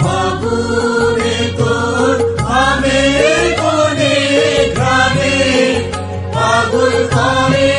ফাগুনে তোর আমের বনে গ্রামে পাগল করে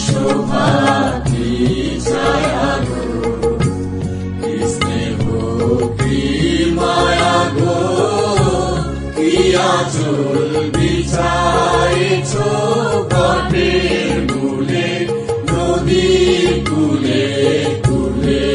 শোভাতি ছায়া গো কি স্নেহ কি মায়া গো কি আঁচল বিছাইছ বটের মূলে নদীর কূলে কূলে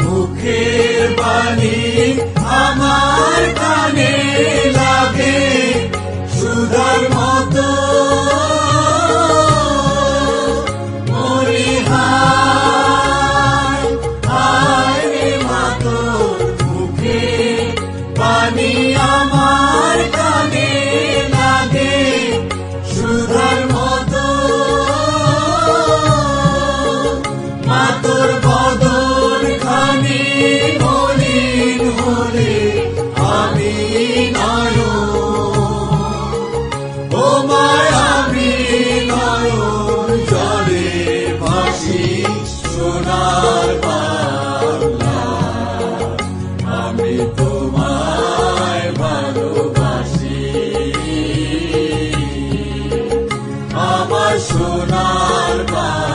মুখের বাণী আমার কানে লাগে সুধার মতো মরিহায় হায় রে মা তোর মুখের বাণী আমার কানে লাগে সুধার মতো মা তোর বদন খানি মলিন হলে আমি নয়ন ও মায়া আমি নয়ন জলে ভাসি সোনার বাংলা আমি তোমায় ভালোবাসি আমার সোনার বাংলা